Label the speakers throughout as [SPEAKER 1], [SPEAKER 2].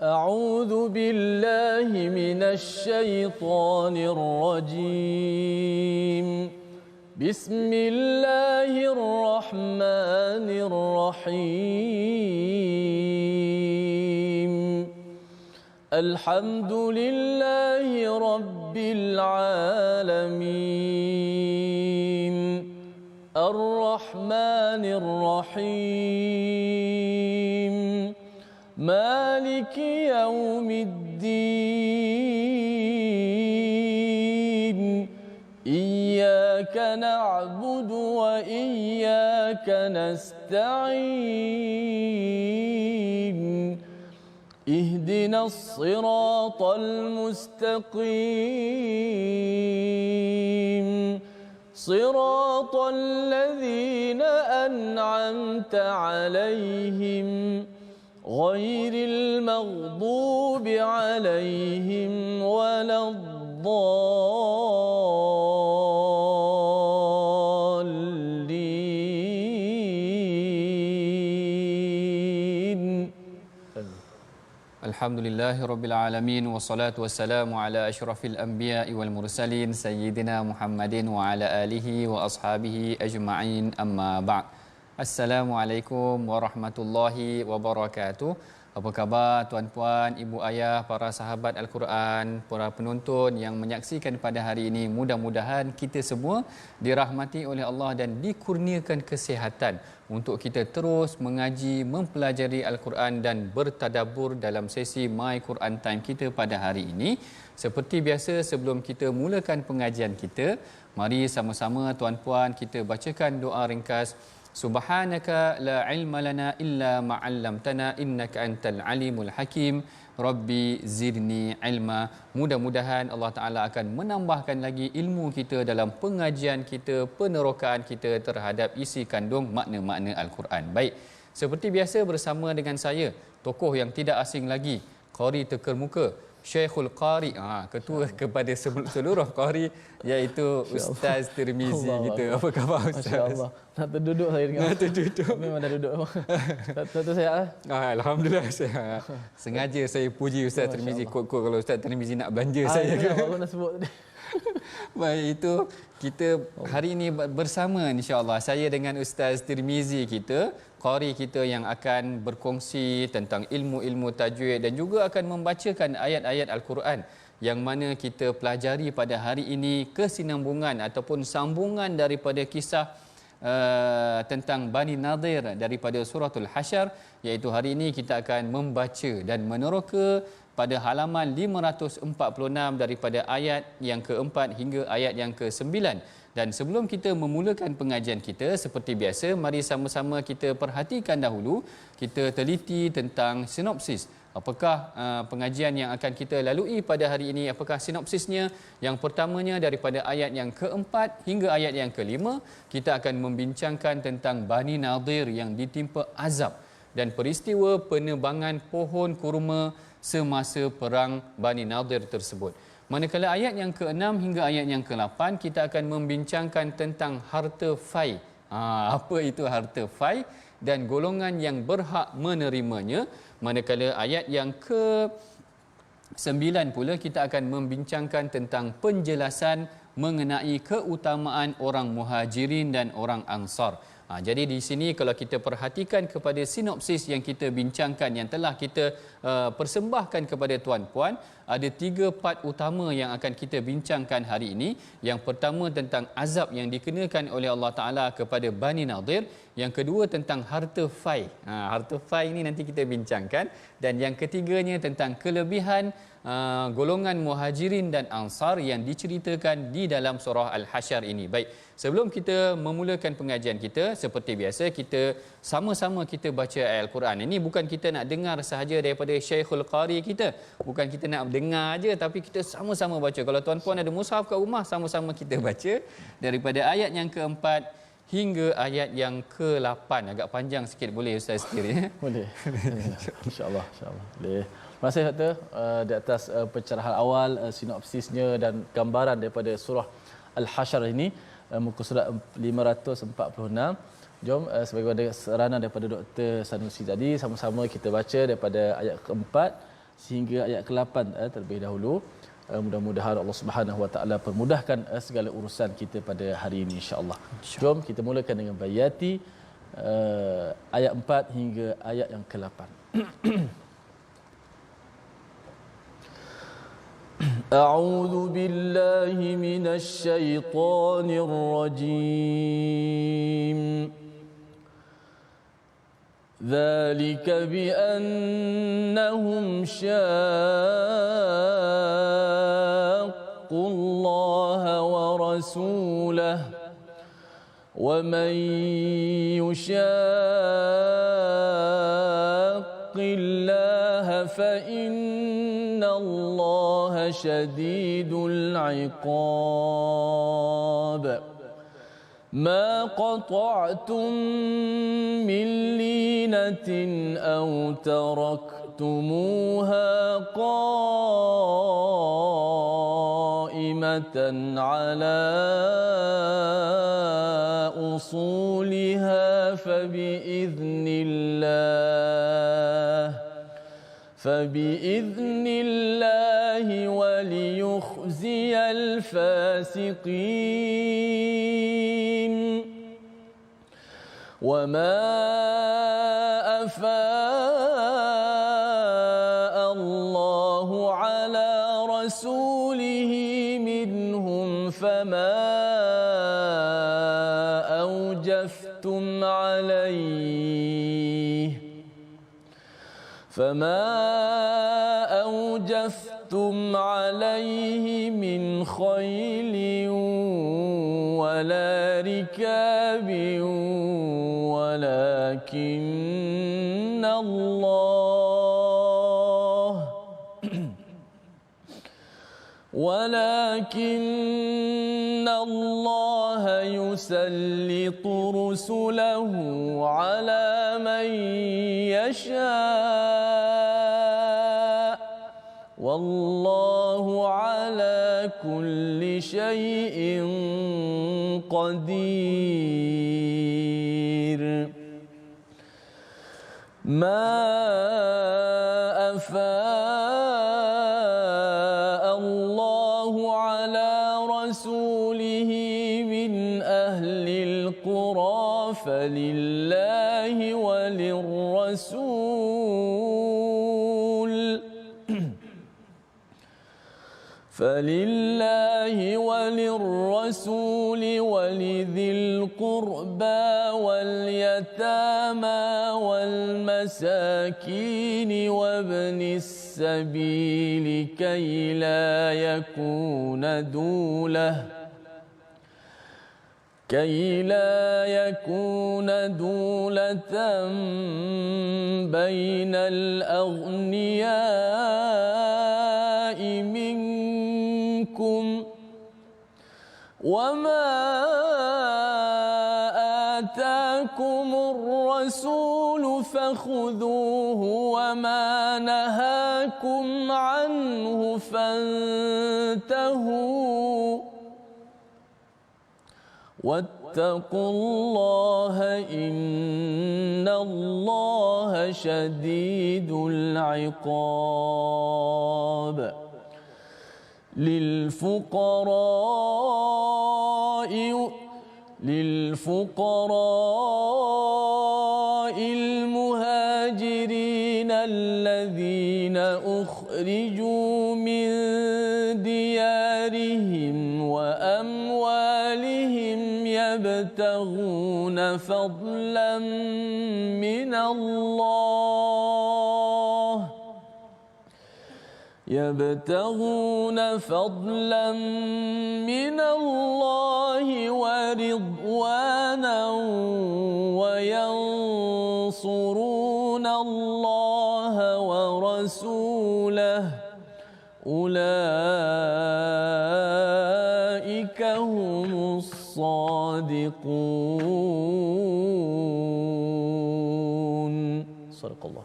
[SPEAKER 1] أعوذ بالله من الشيطان الرجيم بسم الله الرحمن الرحيم الحمد لله رب العالمين الرحمن الرحيم مالك يوم الدين إياك نعبد وإياك نستعين اهدنا الصراط المستقيم صراط الذين أنعمت عليهم غير المغضوب عليهم ولا الضالين.
[SPEAKER 2] Alhamdulillahirabbil alamin wassalatu wassalamu ala asyrafil anbiya'i wal mursalin sayyidina Muhammadin wa ala alihi wa ashabihi ajma'in amma ba'd. Assalamualaikum warahmatullahi wabarakatuh. Apa khabar tuan-puan, ibu ayah, para sahabat Al-Quran, para penonton yang menyaksikan pada hari ini? Mudah-mudahan kita semua dirahmati oleh Allah dan dikurniakan kesihatan untuk kita terus mengaji, mempelajari Al-Quran dan bertadabbur dalam sesi My Quran Time kita pada hari ini. Seperti biasa, sebelum kita mulakan pengajian kita, mari sama-sama tuan-puan kita bacakan doa ringkas. Subhanaka la ilma lana illa ma 'allamtana innaka antal alimul hakim. Rabbi zidni ilma. Mudah-mudahan Allah Taala akan menambahkan lagi ilmu kita dalam pengajian kita, penerokaan kita terhadap isi kandung makna-makna Al-Quran. Baik, seperti biasa bersama dengan saya, tokoh yang tidak asing lagi, qari terkemuka, Syekhul Qari, ketua kepada seluruh qari, iaitu Ustaz Tirmizi kita. Apa khabar Ustaz?
[SPEAKER 1] Masya-Allah. Nak terduduk saya dengar.
[SPEAKER 2] Nak terduduk.
[SPEAKER 1] Memang dah duduk. Satu saya.
[SPEAKER 2] Alhamdulillah saya. Sengaja saya puji Ustaz Tirmizi, kod-kod kalau Ustaz Tirmizi nak belanja saya ke.
[SPEAKER 1] Baru nak sebut tadi.
[SPEAKER 2] Baik, itu kita hari ini bersama insya-Allah saya dengan Ustaz Tirmizi kita, qari kita yang akan berkongsi tentang ilmu-ilmu tajwid dan juga akan membacakan ayat-ayat Al-Quran yang mana kita pelajari pada hari ini, kesinambungan ataupun sambungan daripada kisah tentang Bani Nadir daripada suratul Hasyr, iaitu hari ini kita akan membaca dan meneroka pada halaman 546 daripada ayat yang keempat hingga ayat yang ke-9. Dan sebelum kita memulakan pengajian kita, seperti biasa, mari sama-sama kita perhatikan dahulu, kita teliti tentang sinopsis. Apakah pengajian yang akan kita lalui pada hari ini? Apakah sinopsisnya? Yang pertamanya daripada ayat yang keempat hingga ayat yang kelima, kita akan membincangkan tentang Bani Nadir yang ditimpa azab dan peristiwa penebangan pohon kurma semasa perang Bani Nadir tersebut. Manakala ayat yang ke-6 hingga ayat yang ke-8, kita akan membincangkan tentang harta fai. Apa itu harta fai dan golongan yang berhak menerimanya. Manakala ayat yang ke-9 pula kita akan membincangkan tentang penjelasan mengenai keutamaan orang Muhajirin dan orang Ansar. Jadi di sini kalau kita perhatikan kepada sinopsis yang kita bincangkan, yang telah kita persembahkan kepada tuan-puan, ada 3 part utama yang akan kita bincangkan hari ini. Yang pertama tentang azab yang dikenakan oleh Allah Ta'ala kepada Bani Nadir. Yang kedua tentang harta fai. Harta fai ini nanti kita bincangkan. Dan yang ketiganya tentang kelebihan golongan Muhajirin dan Ansar yang diceritakan di dalam surah Al-Hasyr ini. Baik, sebelum kita memulakan pengajian kita, seperti biasa kita sama-sama kita baca ayat Al-Quran. Ini bukan kita nak dengar sahaja daripada Syekhul Qari kita, bukan kita nak dengar aja, tapi kita sama-sama baca. Kalau tuan-puan ada mushaf kat rumah, sama-sama kita baca daripada ayat yang keempat hingga ayat yang ke-8. Agak panjang sikit, boleh Ustaz setir ya?
[SPEAKER 1] Boleh. InsyaAllah, insyaAllah. Boleh. Terima kasih Doktor di atas pencerahan awal, sinopsisnya dan gambaran daripada surah Al-Hasyr ini, muka surat 546. Jom sebagaimana saranan daripada Dr. Sanusi tadi, sama-sama kita baca daripada ayat keempat sehingga ayat ke-8 terlebih dahulu. Mudah-mudahan Allah Subhanahu Wa Taala permudahkan segala urusan kita pada hari ini insya-Allah. Jom kita mulakan dengan bayati ayat 4 hingga ayat yang ke-8. A'udzu billahi minasy syaithanir rajim. ذلك بأنهم شاقوا الله ورسوله ومن يشاق الله فإن الله شديد العقاب ما قطعتم من لينة أو تركتموها قائمة على أصولها فبإذن الله وليخزي الفاسقين وما أفاء الله على رسوله منهم فما أوجفتم عليه من خيل ولا ركاب ولكن الله يسلط رسله على من يشاء والله على كل شيء قدير ما أفاء الله على رسوله من أهل القرى فلله وللرسول ولذي القربى واليتامى والمساكين وابن السبيل كي لا يكون دولة بين الأغنياء منكم وما آتاكم الرسول فخذوه وما نهاكم عنه فانتهوا واتقوا الله إن الله شديد العقاب للفقراء المهاجرين الذين أخرجوا من ديارهم وأموالهم يبتغون فضلا من الله ورضوانا وينصرون الله ورسوله أولئك هم الصادقون. صدق الله.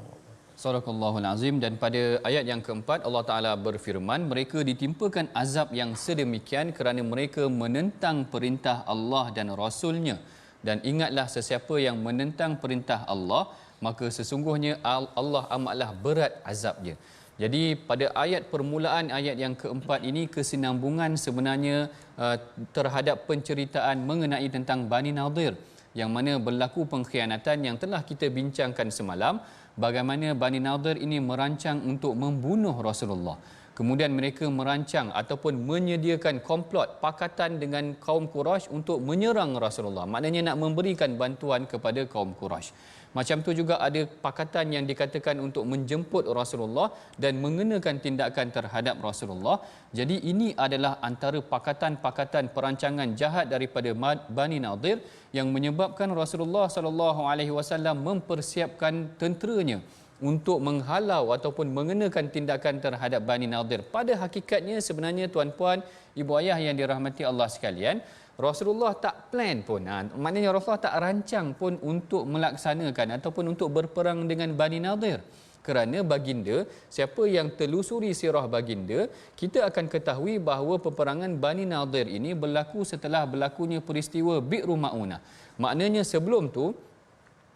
[SPEAKER 2] Sadaqallahul Azim. Dan pada ayat yang keempat Allah Ta'ala berfirman, mereka ditimpakan azab yang sedemikian kerana mereka menentang perintah Allah dan Rasulnya. Dan ingatlah, sesiapa yang menentang perintah Allah, maka sesungguhnya Allah amatlah berat azabnya. Jadi pada ayat permulaan ayat yang keempat ini kesinambungan sebenarnya terhadap penceritaan mengenai tentang Bani Nadir yang mana berlaku pengkhianatan yang telah kita bincangkan semalam, bagaimana Bani Nadir ini merancang untuk membunuh Rasulullah. Kemudian mereka merancang ataupun menyediakan komplot pakatan dengan kaum Quraisy untuk menyerang Rasulullah. Maknanya nak memberikan bantuan kepada kaum Quraisy. Macam tu juga ada pakatan yang dikatakan untuk menjemput Rasulullah dan mengenakan tindakan terhadap Rasulullah. Jadi ini adalah antara pakatan-pakatan perancangan jahat daripada Bani Nadir yang menyebabkan Rasulullah SAW mempersiapkan tenteranya untuk menghalau ataupun mengenakan tindakan terhadap Bani Nadir. Pada hakikatnya sebenarnya tuan-puan, ibu ayah yang dirahmati Allah sekalian, Rasulullah tak plan pun. Maknanya Rasulullah tak rancang pun untuk melaksanakan ataupun untuk berperang dengan Bani Nadir. Kerana baginda, siapa yang telusuri sirah baginda, kita akan ketahui bahawa peperangan Bani Nadir ini berlaku setelah berlakunya peristiwa Bi'ru Ma'unah. Maknanya sebelum tu,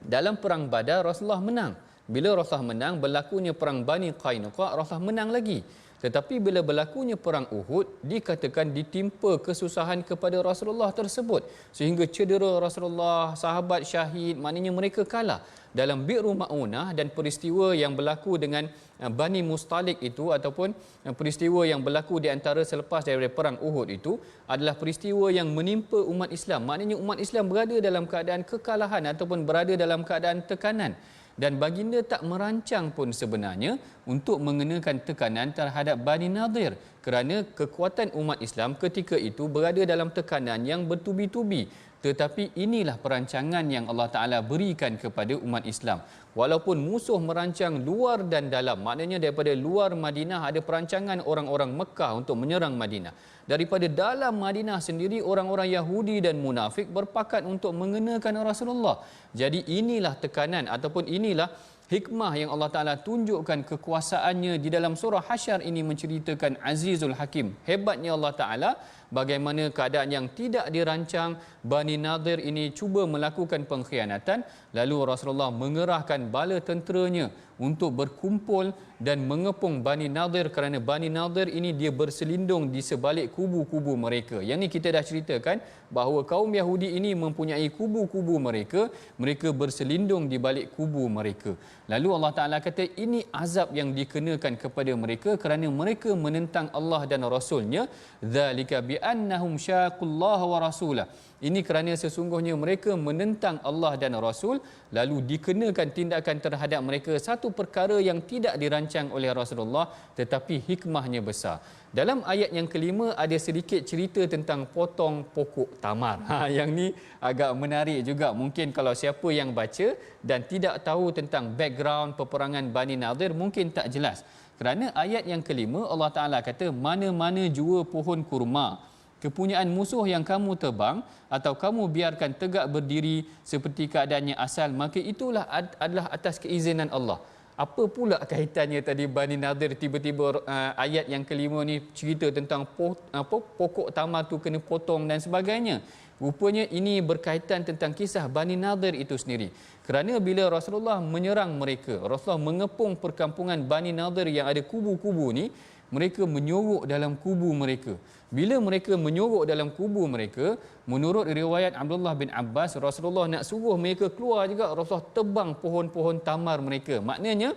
[SPEAKER 2] dalam perang Badar Rasulullah menang. Bila Rasulullah menang, berlakunya perang Bani Qainuqa, Rasulullah menang lagi. Tetapi bila berlakunya perang Uhud, dikatakan ditimpa kesusahan kepada Rasulullah tersebut. Sehingga cedera Rasulullah, sahabat syahid, maknanya mereka kalah. Dalam Bi'ru Ma'unah dan peristiwa yang berlaku dengan Bani Mustalik itu ataupun peristiwa yang berlaku di antara selepas daripada perang Uhud itu adalah peristiwa yang menimpa umat Islam. Maknanya umat Islam berada dalam keadaan kekalahan ataupun berada dalam keadaan tekanan. Dan baginda tak merancang pun sebenarnya untuk mengenakan tekanan terhadap Bani Nadir kerana kekuatan umat Islam ketika itu berada dalam tekanan yang bertubi-tubi. Tetapi inilah perancangan yang Allah Ta'ala berikan kepada umat Islam. Walaupun musuh merancang luar dan dalam, maknanya daripada luar Madinah ada perancangan orang-orang Mekah untuk menyerang Madinah. Daripada dalam Madinah sendiri, orang-orang Yahudi dan munafik berpakat untuk mengenakan Rasulullah. Jadi inilah tekanan ataupun inilah hikmah yang Allah Ta'ala tunjukkan kekuasaannya di dalam surah Hasyr ini menceritakan Azizul Hakim. Hebatnya Allah Ta'ala bagaimana keadaan yang tidak dirancang, Bani Nadir ini cuba melakukan pengkhianatan, lalu Rasulullah mengerahkan bala tenteranya untuk berkumpul dan mengepung Bani Nadir kerana Bani Nadir ini dia berselindung di sebalik kubu-kubu mereka. Yang ni kita dah ceritakan bahawa kaum Yahudi ini mempunyai kubu-kubu mereka, mereka berselindung di balik kubu mereka. Lalu Allah Ta'ala kata ini azab yang dikenakan kepada mereka kerana mereka menentang Allah dan Rasulnya. Dzalika bi annahum syaqullaha wa rasulah. Ini kerana sesungguhnya mereka menentang Allah dan Rasul, lalu dikenakan tindakan terhadap mereka satu perkara yang tidak dirancang oleh Rasulullah tetapi hikmahnya besar. Dalam ayat yang kelima ada sedikit cerita tentang potong pokok tamar. Yang ni agak menarik juga. Mungkin kalau siapa yang baca dan tidak tahu tentang background peperangan Bani Nadir mungkin tak jelas. Kerana ayat yang kelima Allah Ta'ala kata, mana-mana jua pohon kurma kepunyaan musuh yang kamu tebang atau kamu biarkan tegak berdiri seperti keadaannya asal, maka itulah adalah atas keizinan Allah. Apa pula kaitannya tadi Bani Nadir tiba-tiba ayat yang kelima ni cerita tentang pokok tamar tu kena potong dan sebagainya? Rupanya ini berkaitan tentang kisah Bani Nadir itu sendiri. Kerana bila Rasulullah menyerang mereka, Rasulullah mengepung perkampungan Bani Nadir yang ada kubu-kubu ni, mereka menyorok dalam kubu mereka. Bila mereka menyorok dalam kubu mereka, menurut riwayat Abdullah bin Abbas, Rasulullah nak suruh mereka keluar juga, Rasulullah tebang pohon-pohon tamar mereka. Maknanya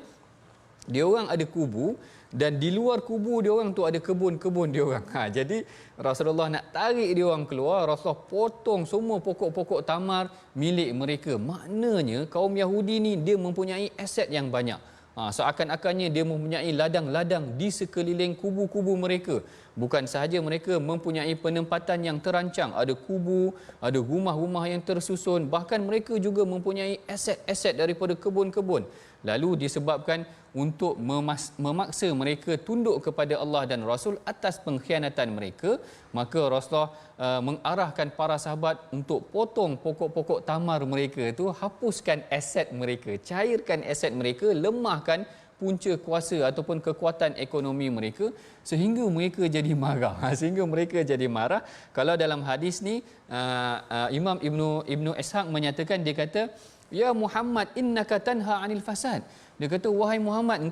[SPEAKER 2] dia orang ada kubu dan di luar kubu dia orang tu ada kebun-kebun dia orang. Jadi Rasulullah nak tarik dia orang keluar, Rasulullah potong semua pokok-pokok tamar milik mereka. Maknanya kaum Yahudi ni dia mempunyai aset yang banyak. Seakan-akannya dia mempunyai ladang-ladang di sekeliling kubu-kubu mereka. Bukan sahaja mereka mempunyai penempatan yang terancang, ada kubu, ada rumah-rumah yang tersusun, bahkan mereka juga mempunyai aset-aset daripada kebun-kebun. Lalu disebabkan untuk memaksa mereka tunduk kepada Allah dan Rasul atas pengkhianatan mereka, maka Rasulullah mengarahkan para sahabat untuk potong pokok-pokok tamar mereka itu, hapuskan aset mereka, cairkan aset mereka, lemahkan punca kuasa ataupun kekuatan ekonomi mereka sehingga mereka jadi marah. Sehingga mereka jadi marah. Kalau dalam hadis ni Imam Ibnu Ishaq menyatakan, dia kata ya Muhammad innaka tanha 'anil fasad. Dia kata, wahai Muhammad,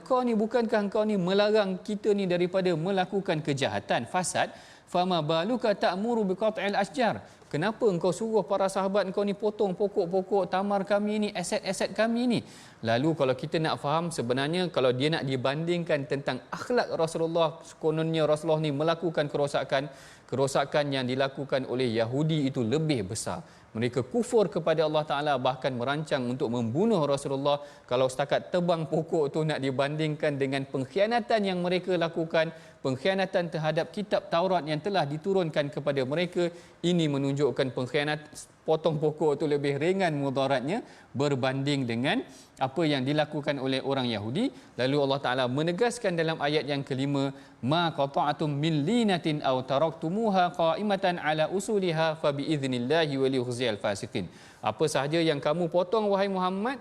[SPEAKER 2] bukankah engkau ni melarang kita ni daripada melakukan kejahatan, fasad? Fama baluka ta'muru biqat'il asjar. Kenapa engkau suruh para sahabat engkau ni potong pokok-pokok tamar kami ni, aset-aset kami ni? Lalu kalau kita nak faham, sebenarnya kalau dia nak dibandingkan tentang akhlak Rasulullah, kononnya Rasulullah ni melakukan kerosakan yang dilakukan oleh Yahudi itu lebih besar. Mereka kufur kepada Allah Ta'ala, bahkan merancang untuk membunuh Rasulullah. Kalau setakat tebang pokok tu nak dibandingkan dengan pengkhianatan yang mereka lakukan, pengkhianatan terhadap kitab Taurat yang telah diturunkan kepada mereka, ini menunjukkan pengkhianat potong pokok itu lebih ringan mudaratnya berbanding dengan apa yang dilakukan oleh orang Yahudi. Lalu Allah Ta'ala menegaskan dalam ayat yang kelima, ma qata'tum min linatin aw taraktumuha qa'imatan ala usuliha fa biidznillahi wa liyukhziyal fasiqin. Apa sahaja yang kamu potong wahai Muhammad,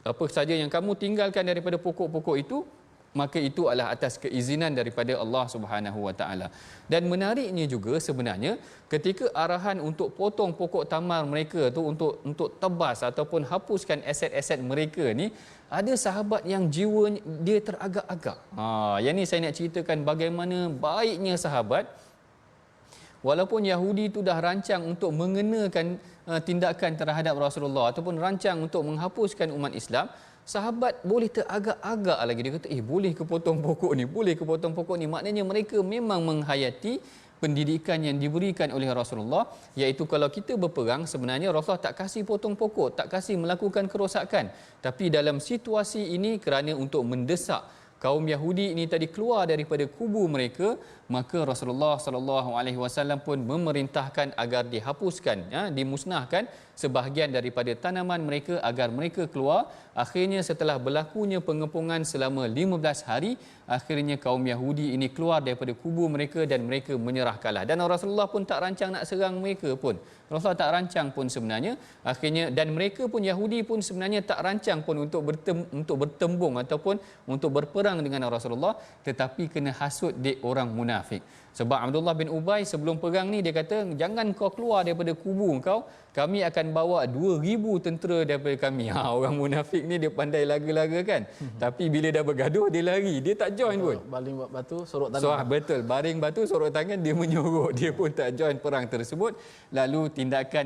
[SPEAKER 2] apa sahaja yang kamu tinggalkan daripada pokok-pokok itu, maka itu adalah atas keizinan daripada Allah Subhanahu Wa Taala. Dan menariknya juga sebenarnya ketika arahan untuk potong pokok tamar mereka tu, untuk tebas ataupun hapuskan aset-aset mereka ni, ada sahabat yang jiwa dia teragak-agak. Yang ni saya nak ceritakan bagaimana baiknya sahabat. Walaupun Yahudi itu dah rancang untuk mengenakan tindakan terhadap Rasulullah ataupun rancang untuk menghapuskan umat Islam, sahabat boleh teragak-agak lagi. Dia kata, boleh ke potong pokok ni? Boleh ke potong pokok ni? Maknanya mereka memang menghayati pendidikan yang diberikan oleh Rasulullah, iaitu kalau kita berperang, sebenarnya Rasulullah tak kasih potong pokok, tak kasih melakukan kerosakan. Tapi dalam situasi ini, kerana untuk mendesak kaum Yahudi ini tadi keluar daripada kubu mereka, maka Rasulullah sallallahu alaihi wasallam pun memerintahkan agar dihapuskan, dimusnahkan sebahagian daripada tanaman mereka agar mereka keluar. Akhirnya setelah berlakunya pengepungan selama 15 hari, akhirnya kaum Yahudi ini keluar daripada kubu mereka dan mereka menyerah kalah. Dan Rasulullah pun tak rancang nak serang mereka pun. Rasulullah tak rancang pun sebenarnya. Akhirnya, dan mereka pun, Yahudi pun sebenarnya tak rancang pun untuk bertembung ataupun untuk berperang dengan Rasulullah, tetapi kena hasut dek orang munafik. Sebab Abdullah bin Ubay sebelum perang ni dia kata, jangan kau keluar daripada kubu kau, kami akan bawa 2,000 tentera daripada kami. Orang munafik ni dia pandai laga-laga kan. Tapi bila dah bergaduh dia lari, dia tak join pun.
[SPEAKER 1] Baling batu sorok tangan.
[SPEAKER 2] Betul, baring batu sorok tangan, dia menyorok, dia pun tak join perang tersebut. Lalu tindakan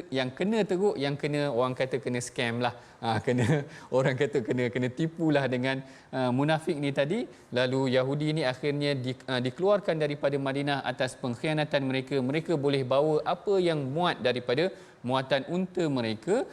[SPEAKER 2] yang kena teruk, yang kena orang kata kena scam lah. Kena orang kata kena tipulah dengan munafik ni tadi. Lalu Yahudi ni akhirnya dikeluarkan daripada Madinah atas pengkhianatan mereka. Mereka boleh bawa apa yang muat daripada muatan unta mereka.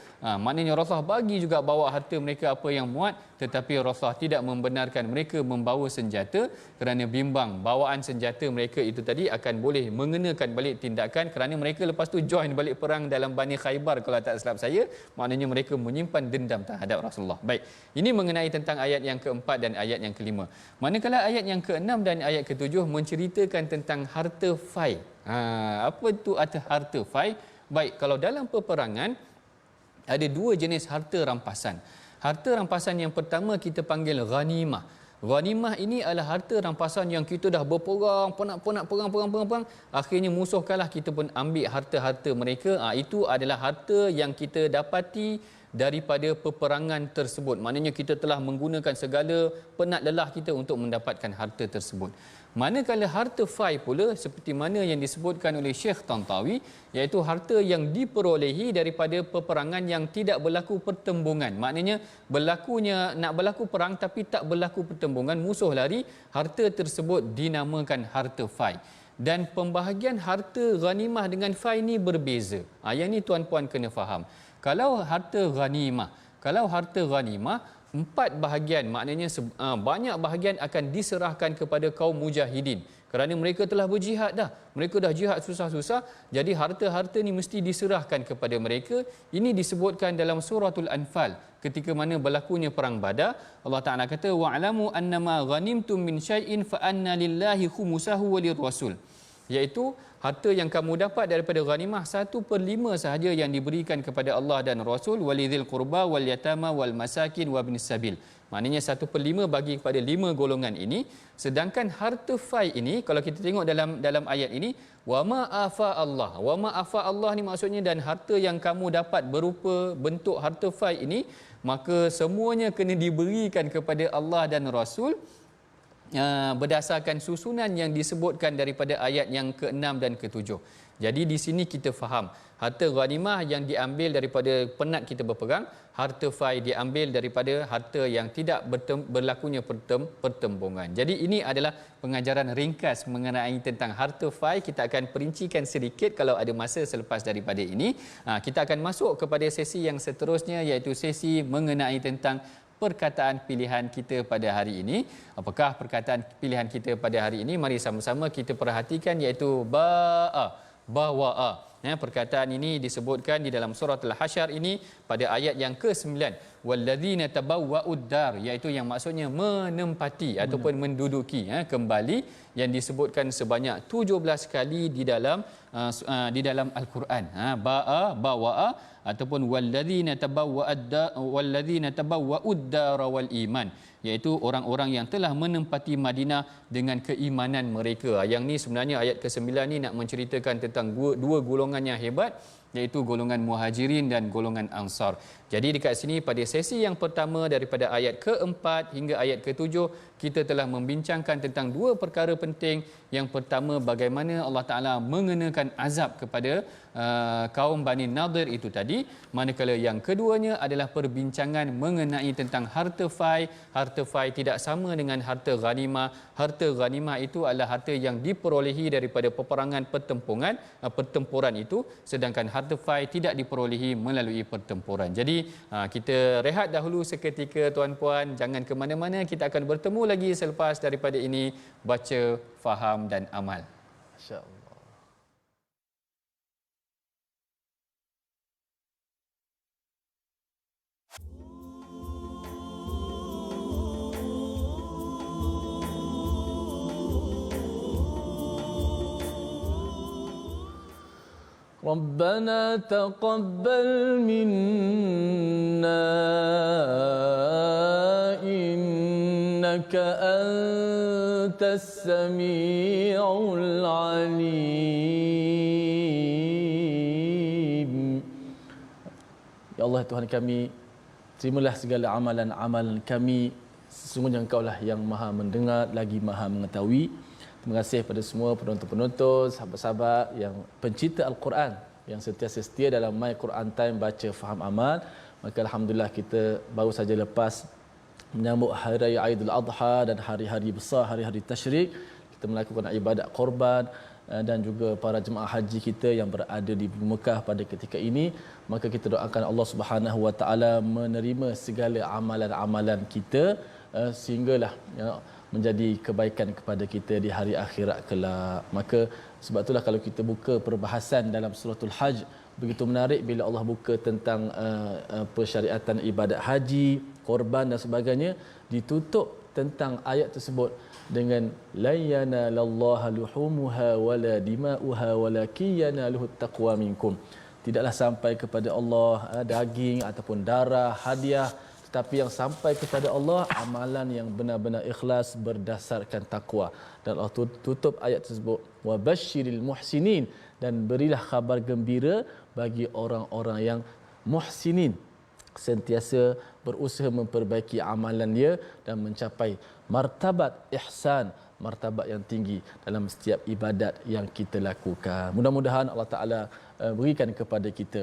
[SPEAKER 2] Maknanya Rasulullah bagi juga bawa harta mereka apa yang muat, tetapi Rasulullah tidak membenarkan mereka membawa senjata kerana bimbang bawaan senjata mereka itu tadi akan boleh mengenakan balik tindakan, kerana mereka lepas tu join balik perang dalam Bani Khaybar kalau tak silap saya. Maknanya mereka menyimpan dendam terhadap Rasulullah. Baik, ini mengenai tentang ayat yang keempat dan ayat yang kelima. Manakala ayat yang keenam dan ayat ketujuh menceritakan tentang harta fai. Apa itu harta fai? Baik, kalau dalam peperangan ada dua jenis harta rampasan. Harta rampasan yang pertama kita panggil ghanimah. Ghanimah ini adalah harta rampasan yang kita dah berperang, penat perang. Akhirnya musuh kalah, kita pun ambil harta-harta mereka. Itu adalah harta yang kita dapati daripada peperangan tersebut. Maknanya kita telah menggunakan segala penat lelah kita untuk mendapatkan harta tersebut. Manakala harta fai pula, seperti mana yang disebutkan oleh Syekh Tantawi, iaitu harta yang diperolehi daripada peperangan yang tidak berlaku pertembungan. Maknanya nak berlaku perang tapi tak berlaku pertembungan, musuh lari, harta tersebut dinamakan harta fai. Dan pembahagian harta ghanimah dengan fai ni berbeza. Yang ni tuan-puan kena faham. Kalau harta ghanimah 4 bahagian, maknanya banyak bahagian akan diserahkan kepada kaum mujahidin, kerana mereka telah berjihad dah. Mereka dah jihad susah-susah, jadi harta-harta ni mesti diserahkan kepada mereka. Ini disebutkan dalam suratul Anfal ketika mana berlakunya perang Badar. Allah Taala kata, wa'lamu annama ghanimtum min syai'in fa anna lillahi khumusahu wa lirrasul. iaitu harta yang kamu dapat daripada ghanimah 1/5 sahaja yang diberikan kepada Allah dan Rasul, walidhil qurba wal yatama wal masakin wa ibnis sabil. Maknanya 1/5 bagi kepada 5 golongan ini. Sedangkan harta fai ini, kalau kita tengok dalam ayat ini, wa ma afa Allah. Wa ma afa Allah ni maksudnya, dan harta yang kamu dapat berupa bentuk harta fai ini, maka semuanya kena diberikan kepada Allah dan Rasul berdasarkan susunan yang disebutkan daripada ayat yang ke-6 dan ke-7. Jadi di sini kita faham harta ghanimah yang diambil daripada penat kita berperang, harta fai diambil daripada harta yang tidak berlakunya pertembungan. Jadi ini adalah pengajaran ringkas mengenai tentang harta fai. Kita akan perincikan sedikit kalau ada masa selepas daripada ini. Kita akan masuk kepada sesi yang seterusnya, iaitu sesi mengenai tentang perkataan pilihan kita pada hari ini. Apakah perkataan pilihan kita pada hari ini? Mari sama-sama kita perhatikan, iaitu bawa'a. Perkataan ini disebutkan di dalam surah Al-Hasyr ini pada ayat yang ke-9. Walladzina tabawwa'ud dar, iaitu yang maksudnya menempati ataupun menduduki kembali, yang disebutkan sebanyak 17 kali di dalam Al-Quran. Bawa'a ataupun walladzina tabawwa'ud dar wal iman, iaitu orang-orang yang telah menempati Madinah dengan keimanan mereka. Yang ni sebenarnya ayat ke-9 ni nak menceritakan tentang dua golongan yang hebat, iaitu golongan Muhajirin dan golongan Ansar. Jadi dekat sini pada sesi yang pertama daripada ayat ke-4 hingga ayat ke-7, kita telah membincangkan tentang dua perkara penting. Yang pertama, bagaimana Allah Ta'ala mengenakan azab kepada kaum Bani Nadir itu tadi. Manakala yang keduanya adalah perbincangan mengenai tentang harta fai. Harta fai tidak sama dengan harta ghanimah. Harta ghanimah itu adalah harta yang diperolehi daripada peperangan pertempuran itu, sedangkan harta fai tidak diperolehi melalui pertempuran. Jadi kita rehat dahulu seketika tuan-puan, jangan ke mana-mana. Kita akan bertemu lagi selepas daripada ini. Baca, faham dan amal.
[SPEAKER 1] Masya-Allah. ربنا تقبل منا إنك أنت السميع العليم. Ya Allah, Tuhan kami, terimalah segala amalan-amalan kami. Sesungguhnya Engkau-lah yang Maha mendengar lagi Maha mengetahui. Terima kasih pada semua penonton-penonton, sahabat-sahabat yang pencinta Al-Quran, yang sentiasa setia dalam My Quran Time baca, faham, amal. Maka alhamdulillah kita baru saja lepas menyambut hari raya Aidil Adha dan hari-hari besar, hari-hari tasyrik. Kita melakukan ibadat korban dan juga para jemaah haji kita yang berada di Mekah pada ketika ini. Maka kita doakan Allah Subhanahu Wa Taala menerima segala amalan-amalan kita sehinggalah menjadi kebaikan kepada kita di hari akhirat kelak. Maka sebab itulah kalau kita buka perbahasan dalam suratul Hajj, begitu menarik bila Allah buka tentang persyariatan ibadat haji, korban dan sebagainya, ditutup tentang ayat tersebut dengan la yanalallaha luhumuha wala dima'uha walakin yanaluhut taqwa minkum. Tidaklah sampai kepada Allah daging ataupun darah, hadiah, tetapi yang sampai kepada Allah amalan yang benar-benar ikhlas berdasarkan takwa. Dan Allah tutup ayat tersebut wa basyiril muhsinin, dan berilah khabar gembira bagi orang-orang yang muhsinin, sentiasa berusaha memperbaiki amalan dia dan mencapai martabat ihsan, martabat yang tinggi dalam setiap ibadat yang kita lakukan. Mudah-mudahan Allah Ta'ala berikan kepada kita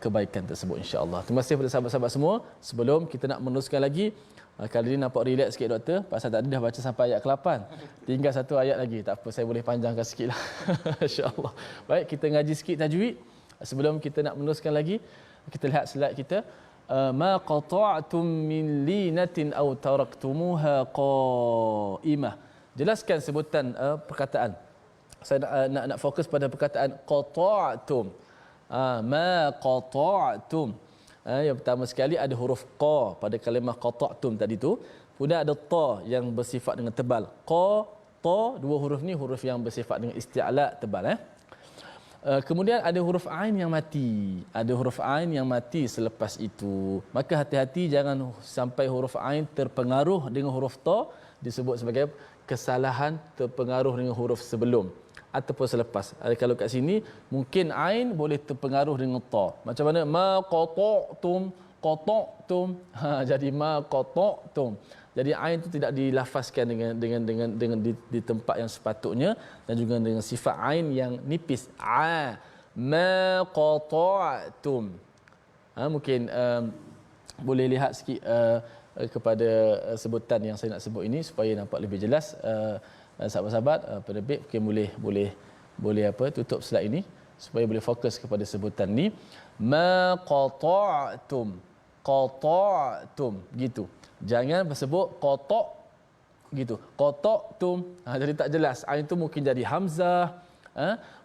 [SPEAKER 1] kebaikan tersebut, insya-Allah. Terima kasih kepada sahabat-sahabat semua. Sebelum kita nak meneruskan lagi, kali ini nampak relax sikit doktor, pasal tadi dah baca sampai ayat ke-8. Tinggal satu ayat lagi. Tak apa, saya boleh panjangkan sikitlah. Insya-Allah. Baik, kita ngaji sikit tajwid. Sebelum kita nak meneruskan lagi, kita lihat slide kita. Ma qata'tum min linatin aw taraktumuha qa'imah. Jelaskan sebutan perkataan. Saya nak fokus pada perkataan qata'tum. Ma qata'tum. Yang pertama sekali ada huruf qa pada kalimah qata'tum tadi tu. Kemudian ada ta yang bersifat dengan tebal. Qa ta, dua huruf ni huruf yang bersifat dengan isti'la tebal kemudian ada huruf ain yang mati. Ada huruf ain yang mati selepas itu. Maka hati-hati jangan sampai huruf ain terpengaruh dengan huruf ta, disebut sebagai kesalahan terpengaruh dengan huruf sebelum ataupun selepas. Kalau kat sini mungkin ain boleh terpengaruh dengan ta. Macam mana ma qata'tum jadi ma qata'tum. Jadi ain itu tidak dilafazkan dengan di tempat yang sepatutnya dan juga dengan sifat ain yang nipis. Ma qata'tum. Mungkin boleh lihat sikit kepada sebutan yang saya nak sebut ini supaya nampak lebih jelas. Sahabat-sahabat penerbit mungkin boleh tutup slide ini supaya boleh fokus kepada sebutan ni. Ma qata'tum. Qata'tum gitu. Jangan bersebut qata' gitu. Qata'tum. Jadi tak jelas. Ain tu mungkin jadi hamzah.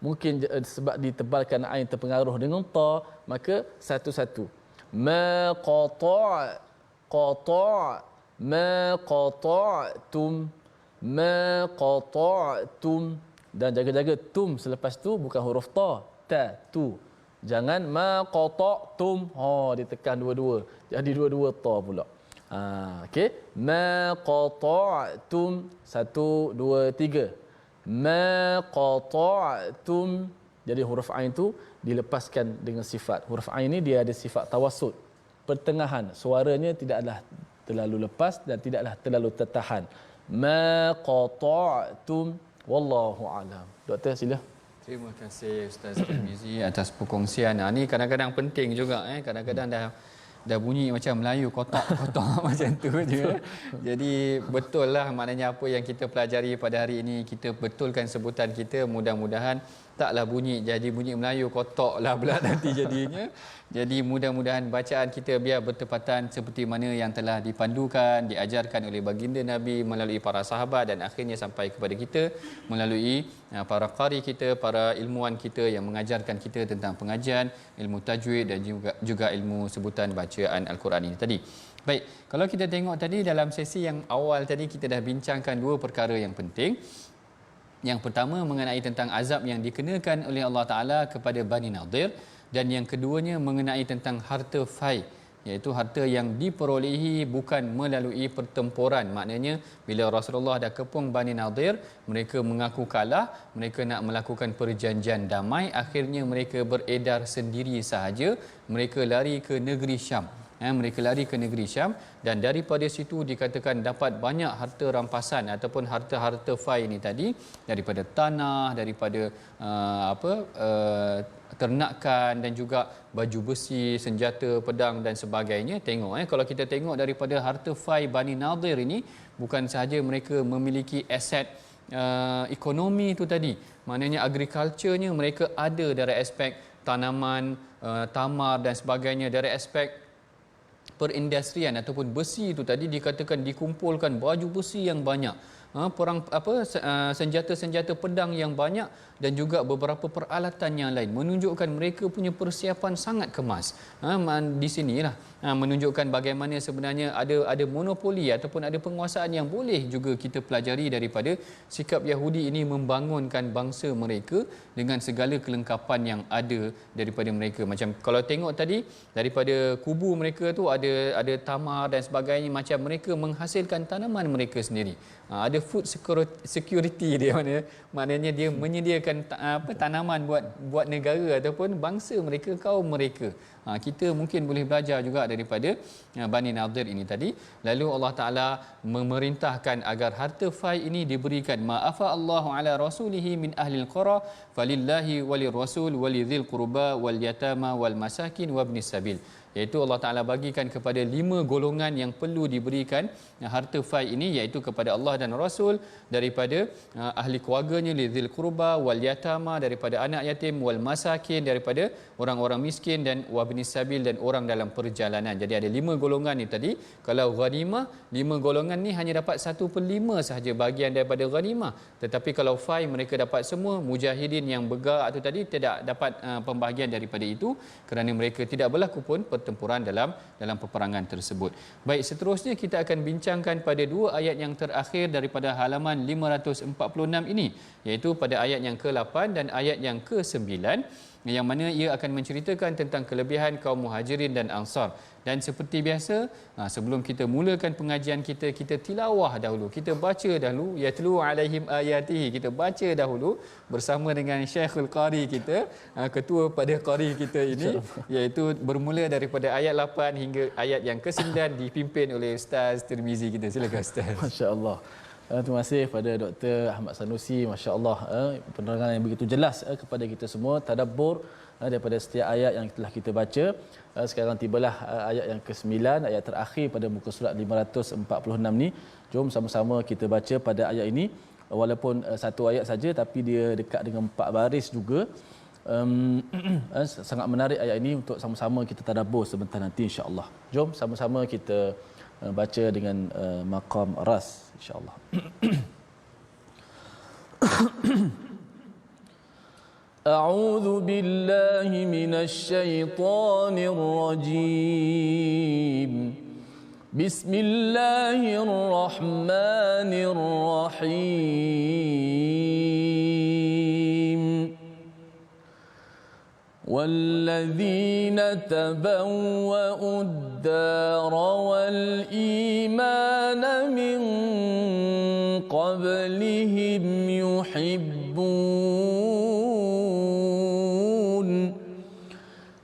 [SPEAKER 1] Mungkin sebab ditebalkan ain terpengaruh dengan ta, maka satu-satu. Ma ma qata'tum. Ma qata'tum. Dan jaga-jaga tum selepas tu bukan huruf ta, tu. Jangan ma qata'tum. Ditekan dua-dua. Jadi dua-dua ta pula. Okey. Ma qata'tum. 1 2 3. Ma qata'tum. Jadi huruf ain tu dilepaskan dengan sifat. Huruf ain ni dia ada sifat tawassut. Pertengahan. Suaranya tidaklah terlalu lepas dan tidaklah terlalu tertahan. Ma qata'tum. Wallahu a'lam. Doktor sila.
[SPEAKER 2] Terima kasih Ustaz Tirmizi atas perkongsian. Ni kadang-kadang penting juga kadang-kadang dah bunyi macam Melayu kotak-kotak macam tu je. Jadi betul lah maknanya apa yang kita pelajari pada hari ini, kita betulkan sebutan kita, mudah-mudahan taklah bunyi Melayu kotak lah pula nanti jadinya. Jadi mudah-mudahan bacaan kita biar bertepatan seperti mana yang telah dipandukan, diajarkan oleh baginda Nabi melalui para sahabat dan akhirnya sampai kepada kita melalui para qari kita, para ilmuwan kita yang mengajarkan kita tentang pengajian, ilmu tajwid dan juga ilmu sebutan bacaan Al-Quran ini tadi. Baik, kalau kita tengok tadi dalam sesi yang awal tadi kita dah bincangkan dua perkara yang penting. Yang pertama mengenai tentang azab yang dikenakan oleh Allah Ta'ala kepada Bani Nadir, dan yang keduanya mengenai tentang harta fai, iaitu harta yang diperolehi bukan melalui pertempuran. Maknanya bila Rasulullah dah kepung Bani Nadir, mereka mengaku kalah, mereka nak melakukan perjanjian damai, akhirnya mereka beredar sendiri sahaja, mereka lari ke negeri Syam. Mereka lari ke negeri Syam dan daripada situ dikatakan dapat banyak harta rampasan ataupun harta-harta fai ini tadi, daripada tanah, daripada ternakan dan juga baju besi, senjata, pedang dan sebagainya. Tengok kalau kita tengok daripada harta fai Bani Nadir ini, bukan sahaja mereka memiliki aset ekonomi itu tadi, maknanya agriculture-nya mereka ada dari aspek tanaman, tamar dan sebagainya, dari aspek perindustrian ataupun besi itu tadi dikatakan dikumpulkan baju besi yang banyak, senjata-senjata pedang yang banyak dan juga beberapa peralatan yang lain, menunjukkan mereka punya persiapan sangat kemas. Di sinilah menunjukkan bagaimana sebenarnya ada monopoli ataupun ada penguasaan yang boleh juga kita pelajari daripada sikap Yahudi ini membangunkan bangsa mereka dengan segala kelengkapan yang ada daripada mereka. Macam kalau tengok tadi daripada kubu mereka tu ada tamar dan sebagainya, macam mereka menghasilkan tanaman mereka sendiri. Ada food security dia, maknanya dia menyediakan tanaman buat negara ataupun bangsa mereka, kaum mereka. Kita mungkin boleh belajar juga daripada Bani Nadir ini tadi. Lalu Allah Ta'ala memerintahkan agar harta fai ini diberikan. Ma'afa Allahu ala rasulihi min ahlil qura falillahi walir rasul walidhil qurba wal yatama wal masakin wabnis sabil. Iaitu Allah Ta'ala bagikan kepada 5 golongan yang perlu diberikan harta fai ini, iaitu kepada Allah dan Rasul, daripada ahli keluarganya, lidhil qurba wal yatama, daripada anak yatim, wal masakin, daripada orang-orang miskin, dan wabnis sabil, dan orang dalam perjalanan. Jadi ada 5 golongan ni tadi. Kalau ghanimah, 5 golongan ni hanya dapat 1/5 sahaja bahagian daripada ghanimah. Tetapi kalau fai mereka dapat semua. Mujahidin yang bergerak tu tadi tidak dapat pembahagian daripada itu kerana mereka tidak berlaku pun pertempuran dalam peperangan tersebut. Baik, seterusnya kita akan bincangkan pada dua ayat yang terakhir daripada halaman 546 ini, iaitu pada ayat yang ke-8 dan ayat yang ke-9, yang mana ia akan menceritakan tentang kelebihan kaum Muhajirin dan Ansar. Dan seperti biasa, sebelum kita mulakan pengajian kita tilawah dahulu, kita baca dahulu, yatlu alaihim ayatihi, kita baca dahulu bersama dengan Syekhul Qari kita, ketua pada Qari kita ini, iaitu bermula daripada ayat 8 hingga ayat yang ke-9 dipimpin oleh Ustaz Tirmizi kita. Silakan Ustaz.
[SPEAKER 1] Masya-Allah. Terima kasih kepada Dr. Ahmad Sanusi, masya-Allah, penerangan yang begitu jelas kepada kita semua, tadabbur daripada setiap ayat yang telah kita baca. Sekarang tibalah ayat yang ke-9, ayat terakhir pada muka surat 546 ni. Jom sama-sama kita baca pada ayat ini, walaupun satu ayat saja tapi dia dekat dengan 4 baris juga. Sangat menarik ayat ini untuk sama-sama kita tadabbur sebentar nanti, insya-Allah. Jom sama-sama kita baca dengan maqam ras, insya-Allah. أعوذ بالله من الشيطان الرجيم بسم الله الرحمن الرحيم والذين تبوأوا الدار والإيمان من قبلهم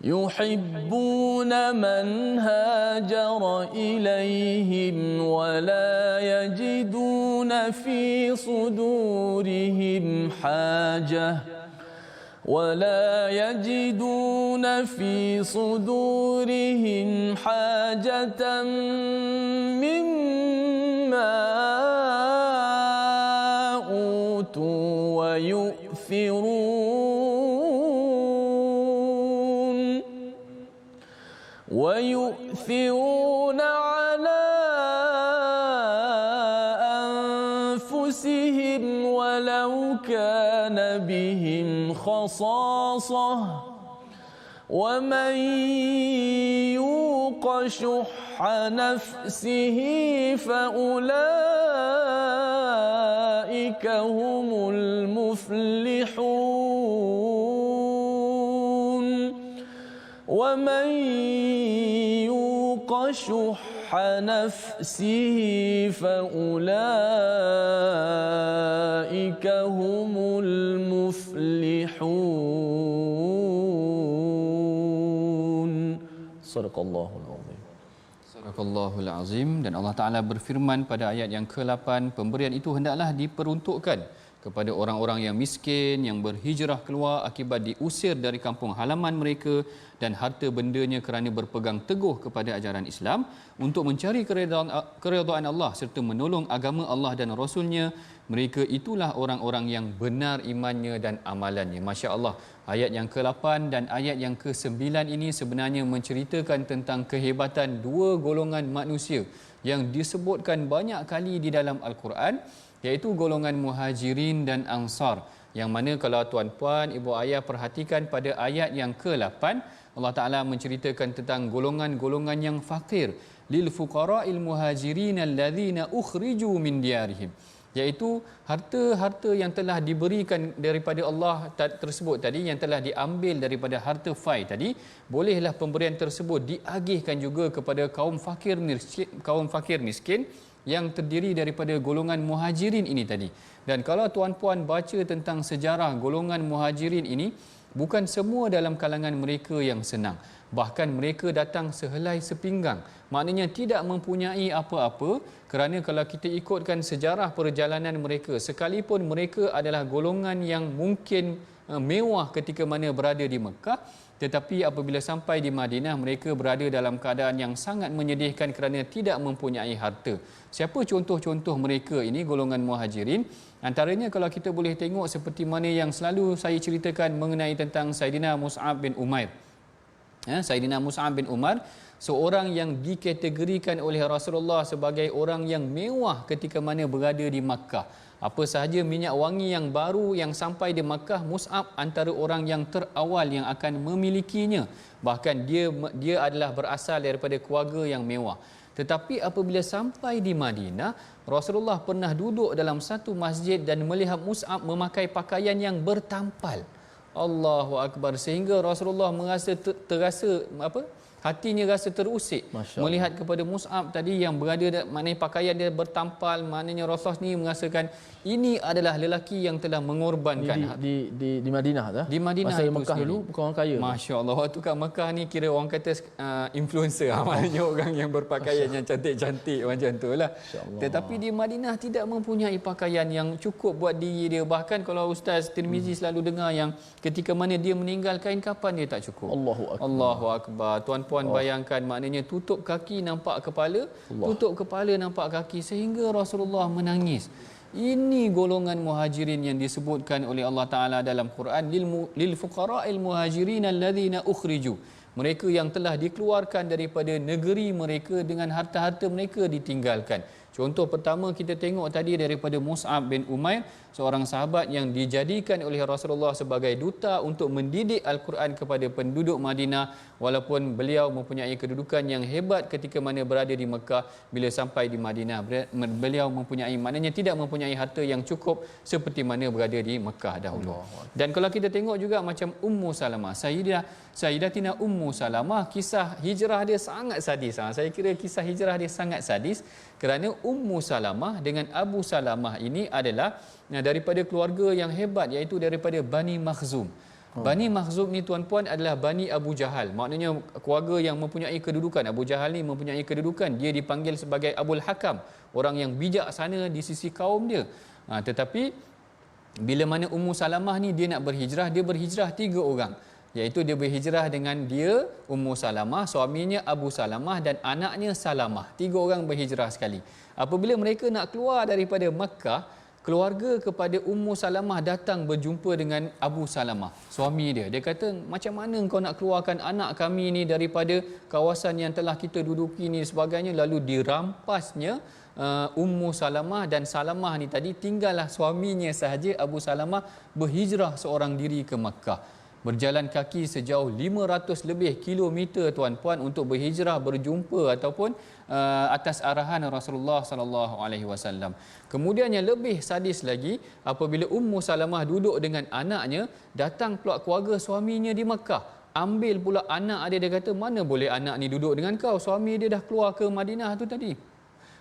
[SPEAKER 1] يحبون من هاجر إليهم ولا يجدون في صدورهم حاجة مما أوتوا ويؤثرون على أنفسهم ولو كان بهم خصاصة ومن يوق شح نفسه فأولئك هم المفلحون ومن يوق شح نفسه فأولئك هم المفلحون. Sadaqallahul azim.
[SPEAKER 2] Sadaqallahul azim. Dan Allah Ta'ala berfirman pada ayat yang ke-8, pemberian itu hendaklah diperuntukkan kepada orang-orang yang miskin yang berhijrah keluar akibat diusir dari kampung halaman mereka dan harta bendanya kerana berpegang teguh kepada ajaran Islam untuk mencari keredaan Allah serta menolong agama Allah dan Rasulnya. Mereka itulah orang-orang yang benar imannya dan amalannya. Masya Allah, ayat yang ke-8 dan ayat yang ke-9 ini sebenarnya menceritakan tentang kehebatan dua golongan manusia yang disebutkan banyak kali di dalam Al-Quran, iaitu golongan Muhajirin dan Ansar, yang mana kalau tuan-puan, ibu ayah perhatikan pada ayat yang ke-8, Allah Ta'ala menceritakan tentang golongan-golongan yang fakir, lil fuqara'il muhajirin alladhina ukhriju min diyarihim, iaitu harta-harta yang telah diberikan daripada Allah tersebut tadi, yang telah diambil daripada harta fai tadi, bolehlah pemberian tersebut diagihkan juga kepada kaum fakir miskin yang terdiri daripada golongan Muhajirin ini tadi. Dan kalau tuan-puan baca tentang sejarah golongan Muhajirin ini, bukan semua dalam kalangan mereka yang senang. Bahkan mereka datang sehelai sepinggang. Maknanya tidak mempunyai apa-apa, kerana kalau kita ikutkan sejarah perjalanan mereka, sekalipun mereka adalah golongan yang mungkin mewah ketika mana berada di Mekah, tetapi apabila sampai di Madinah, mereka berada dalam keadaan yang sangat menyedihkan kerana tidak mempunyai harta. Siapa contoh-contoh mereka ini, golongan Muhajirin? Antaranya kalau kita boleh tengok seperti mana yang selalu saya ceritakan mengenai tentang Saidina Mus'ab bin Umair. Sayyidina Mus'ab bin Umar, seorang yang dikategorikan oleh Rasulullah sebagai orang yang mewah ketika mana berada di Makkah. Apa sahaja minyak wangi yang baru yang sampai di Makkah, Mus'ab antara orang yang terawal yang akan memilikinya. Bahkan dia adalah berasal daripada keluarga yang mewah. Tetapi apabila sampai di Madinah, Rasulullah pernah duduk dalam satu masjid dan melihat Mus'ab memakai pakaian yang bertampal. Allahu Akbar, sehingga Rasulullah merasa terasa hatinya rasa terusik melihat kepada Mus'ab tadi yang berada, maknanya pakaian dia bertampal, maknanya Rasulullah ni merasakan ini adalah lelaki yang telah mengorbankan
[SPEAKER 1] di Madinah dah.
[SPEAKER 2] Di Madinah
[SPEAKER 1] masa
[SPEAKER 2] itu
[SPEAKER 1] Mekah
[SPEAKER 2] sendiri.
[SPEAKER 1] dulu bukan orang kaya.
[SPEAKER 2] Masya-Allah, waktu kat Mekah ni kira orang kata influencer, maknanya orang yang berpakaian yang cantik-cantik macam itulah. Tetapi di Madinah tidak mempunyai pakaian yang cukup buat diri dia. Bahkan kalau Ustaz Tirmizi selalu dengar yang ketika mana dia meninggal, kain kafan dia tak cukup. Allahu Akbar. Tuan-puan bayangkan, maknanya tutup kaki nampak kepala, tutup kepala nampak kaki, sehingga Rasulullah menangis. Ini golongan muhajirin yang disebutkan oleh Allah Ta'ala dalam Quran, lil fuqara'il muhajirin alladhina ukhriju. Mereka yang telah dikeluarkan daripada negeri mereka dengan harta-harta mereka ditinggalkan. Contoh pertama kita tengok tadi daripada Mus'ab bin Umair, seorang sahabat yang dijadikan oleh Rasulullah sebagai duta untuk mendidik Al-Quran kepada penduduk Madinah, walaupun beliau mempunyai kedudukan yang hebat ketika mana berada di Mekah. Bila sampai di Madinah, beliau mempunyai, maknanya tidak mempunyai harta yang cukup seperti mana berada di Mekah dahulu. Dan kalau kita tengok juga macam Ummu Salamah, Sayyidatina Ummu Salamah, kisah hijrah dia sangat sadis. Saya kira kisah hijrah dia sangat sadis kerana Ummu Salamah dengan Abu Salamah ini adalah daripada keluarga yang hebat, iaitu daripada Bani Makhzum. Bani Makhzum ni tuan-puan adalah Bani Abu Jahal, maknanya keluarga yang mempunyai kedudukan. Abu Jahal ni mempunyai kedudukan, dia dipanggil sebagai Abul Hakam, orang yang bijaksana di sisi kaum dia. Tetapi bila mana Ummu Salamah ni dia nak berhijrah, dia berhijrah 3 orang, iaitu dia berhijrah dengan dia, Ummu Salamah, suaminya Abu Salamah dan anaknya Salamah. 3 orang berhijrah sekali. Apabila mereka nak keluar daripada Makkah, keluarga kepada Ummu Salamah datang berjumpa dengan Abu Salamah, suami dia. Dia kata, macam mana kau nak keluarkan anak kami ni daripada kawasan yang telah kita duduki ni sebagainya. Lalu dirampasnya Ummu Salamah, dan Salamah ni tadi tinggallah suaminya sahaja, Abu Salamah, berhijrah seorang diri ke Makkah. Berjalan kaki sejauh 500 lebih kilometer tuan-puan untuk berhijrah, berjumpa ataupun atas arahan Rasulullah sallallahu alaihi wasallam. Kemudian yang lebih sadis lagi, apabila Ummu Salamah duduk dengan anaknya, datang pula keluarga suaminya di Makkah, ambil pula anak dia. Dia kata, mana boleh anak ni duduk dengan kau, suami dia dah keluar ke Madinah tu tadi.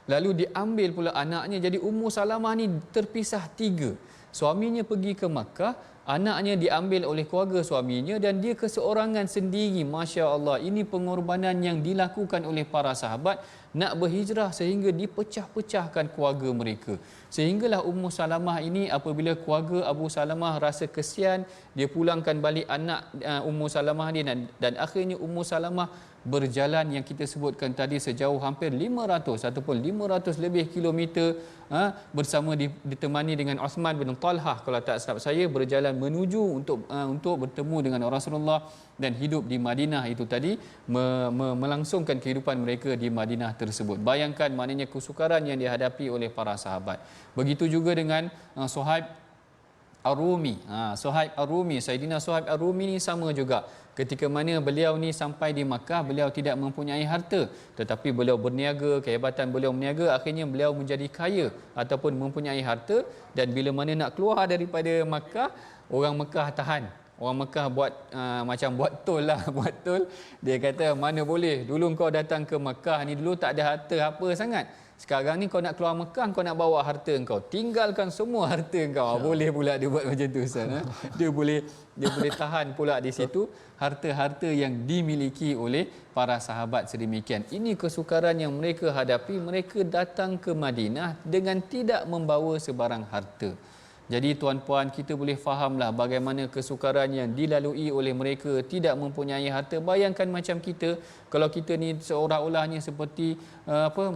[SPEAKER 2] Lalu diambil pula anaknya. Jadi Ummu Salamah ni terpisah 3. Suaminya pergi ke Makkah, anaknya diambil oleh keluarga suaminya, dan dia keseorangan sendiri. Masya Allah, ini pengorbanan yang dilakukan oleh para sahabat nak berhijrah sehingga dipecah-pecahkan keluarga mereka. Sehinggalah Ummu Salamah ini, apabila keluarga Abu Salamah rasa kesian, dia pulangkan balik anak Ummu Salamah ni, dan akhirnya Ummu Salamah berjalan yang kita sebutkan tadi sejauh hampir 500 ataupun 500 lebih kilometer bersama ditemani dengan Uthman bin Talhah, kalau tak silap saya, berjalan menuju untuk bertemu dengan Rasulullah dan hidup di Madinah itu tadi, melangsungkan kehidupan mereka di Madinah tersebut. Bayangkan maknanya kesukaran yang dihadapi oleh para sahabat. Begitu juga dengan Suhaib Ar-Rumi. Suhaib Ar-Rumi, Sayyidina Suhaib Ar-Rumi ni sama juga. Ketika mana beliau ni sampai di Makkah, beliau tidak mempunyai harta, tetapi beliau berniaga, kehebatan beliau berniaga, akhirnya beliau menjadi kaya ataupun mempunyai harta. Dan bila mana nak keluar daripada Makkah, orang Makkah tahan. Orang Makkah buat macam buat tol lah, buat tol. Dia kata, mana boleh, dulu kau datang ke Makkah ni dulu tak ada harta apa sangat. Sekarang ni kau nak keluar Mekah, kau nak bawa harta kau, tinggalkan semua harta kau. Boleh pula dia buat macam tu, Ustaz. Dia boleh tahan pula di situ harta-harta yang dimiliki oleh para sahabat sedemikian. Ini kesukaran yang mereka hadapi. Mereka datang ke Madinah dengan tidak membawa sebarang harta. Jadi tuan-puan, kita boleh fahamlah bagaimana kesukaran yang dilalui oleh mereka tidak mempunyai harta. Bayangkan macam kita, kalau kita ni seolah-olahnya seperti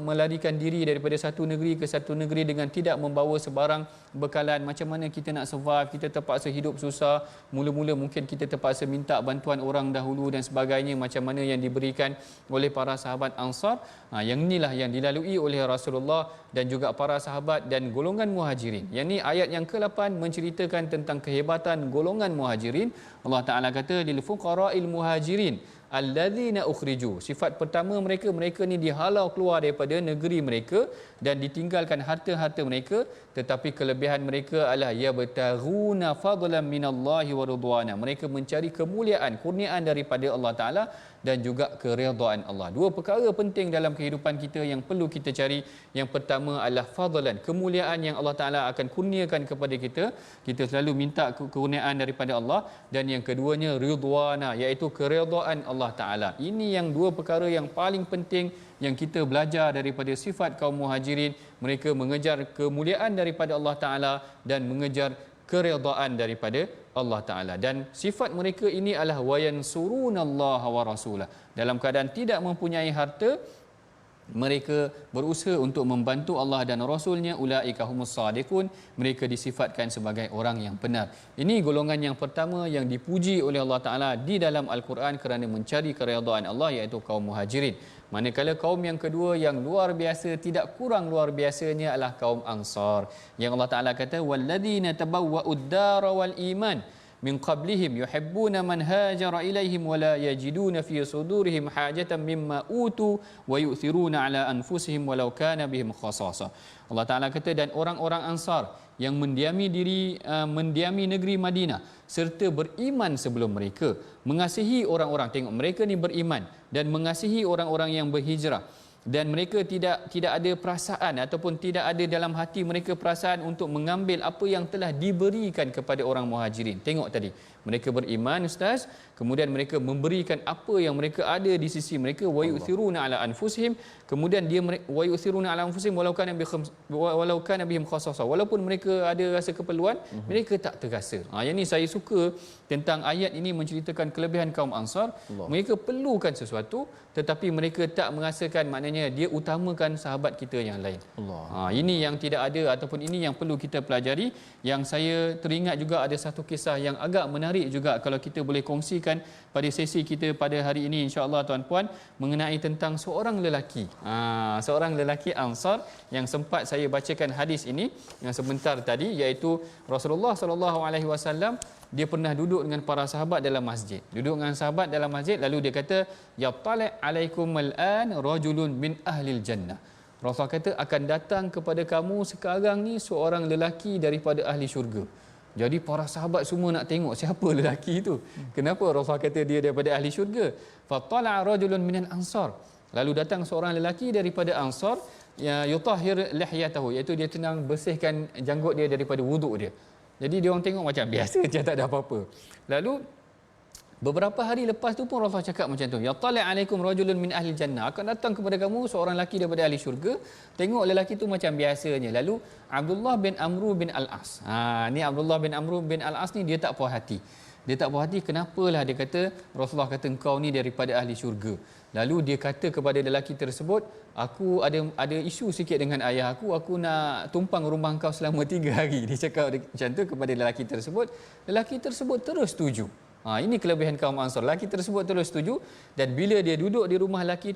[SPEAKER 2] melarikan diri daripada satu negeri ke satu negeri dengan tidak membawa sebarang bekalan. Macam mana kita nak survive? Kita terpaksa hidup susah. Mula-mula mungkin kita terpaksa minta bantuan orang dahulu dan sebagainya, macam mana yang diberikan oleh para sahabat Ansar. Yang inilah yang dilalui oleh Rasulullah dan juga para sahabat dan golongan Muhajirin. Yang ni ayat yang ke-8 menceritakan tentang kehebatan golongan Muhajirin. Allah Taala kata lil fuqara'il muhajirin alladzina ukhriju. Sifat pertama mereka ni dihalau keluar daripada negeri mereka dan ditinggalkan harta-harta mereka, tetapi kelebihan mereka adalah yabtaghuna fadlan minallahi wa ridwana. Mereka mencari kemuliaan, kurniaan daripada Allah Taala dan juga keridaan Allah. Dua perkara penting dalam kehidupan kita yang perlu kita cari. Yang pertama adalah fadlan, kemuliaan yang Allah Taala akan kurniakan kepada kita. Kita selalu minta kekurniaan daripada Allah. Dan yang keduanya ridwana, iaitu keridaan Allah Taala. Ini yang dua perkara yang paling penting yang kita belajar daripada sifat kaum Muhajirin. Mereka mengejar kemuliaan daripada Allah Taala dan mengejar keridaan daripada Allah Taala, dan sifat mereka ini adalah wayansurunallaha wa rasulah. Dalam keadaan tidak mempunyai harta, mereka berusaha untuk membantu Allah dan Rasulnya. Ulaika humus sadiqun. Mereka disifatkan sebagai orang yang benar. Ini golongan yang pertama yang dipuji oleh Allah Taala di dalam Al-Quran kerana mencari keridaan Allah, iaitu kaum Muhajirin. Manakala kaum yang kedua yang luar biasa, tidak kurang luar biasanya, adalah kaum Ansar. Yang Allah Taala kata walladzina tabawwa'ud dara wal iman min qablihim yuhibbuna man hajara ilaihim wa la yajiduna fi sudurihim hajatan mimma utu wa yu'thiruna ala anfusihim walau kana bihim khasasah. Allah Taala kata dan orang-orang Ansar yang mendiami negeri Madinah serta beriman sebelum mereka, mengasihi orang-orang, tengok mereka ni beriman dan mengasihi orang-orang yang berhijrah, dan mereka tidak ada perasaan ataupun tidak ada dalam hati mereka perasaan untuk mengambil apa yang telah diberikan kepada orang Muhajirin. Tengok tadi, mereka beriman ustaz, kemudian mereka memberikan apa yang mereka ada di sisi mereka, wa yu'thiruna ala anfusihim, kemudian dia wa yu'thiruna ala anfusihim walau kana bihim khasasah, walaupun mereka ada rasa keperluan, mereka tak terasa. Yang ni saya suka tentang ayat ini, menceritakan kelebihan kaum Ansar. Mereka perlukan sesuatu tetapi mereka tak merasakan, maknanya dia utamakan sahabat kita yang lain. Ini yang tidak ada ataupun ini yang perlu kita pelajari. Yang saya teringat juga ada satu kisah yang agak menarik juga kalau kita boleh kongsikan pada sesi kita pada hari ini insya-Allah tuan-puan, mengenai tentang seorang lelaki. Seorang lelaki Ansar yang sempat saya bacakan hadis ini yang sebentar tadi, iaitu Rasulullah sallallahu alaihi wasallam dia pernah duduk dengan para sahabat dalam masjid. Duduk dengan sahabat dalam masjid, lalu dia kata ya tala' alaikum al-an rajulun min ahlil jannah. Rasulullah kata akan datang kepada kamu sekarang ni seorang lelaki daripada ahli syurga. Jadi para sahabat semua nak tengok siapa lelaki itu. Kenapa Rasulullah kata dia daripada ahli syurga? Fatala' rajulun minal ansar. Lalu datang seorang lelaki daripada Ansar, yutahhir lihyatahu, iaitu dia tenang bersihkan janggut dia daripada wuduk dia. Jadi dia orang tengok macam biasa je, tak ada apa-apa. Lalu beberapa hari lepas tu pun Rasulullah cakap macam tu, ya tala' alaikum rajulun min ahli jannah, akan datang kepada kamu seorang lelaki daripada ahli syurga. Tengok lelaki tu macam biasanya. Lalu Abdullah bin Amru bin Al-As, ni Abdullah bin Amru bin Al-As ni dia tak puas hati. Dia tak puas hati, kenapalah? Dia kata, Rasulullah kata engkau ni daripada ahli syurga. Lalu dia kata kepada lelaki tersebut, aku ada isu sikit dengan ayah aku nak tumpang rumah engkau selama 3 hari. Dia cakap macam tu kepada lelaki tersebut. Lelaki tersebut terus setuju. Ini kelebihan kaum Ansar. Lelaki tersebut terus setuju, dan bila dia duduk di rumah lelaki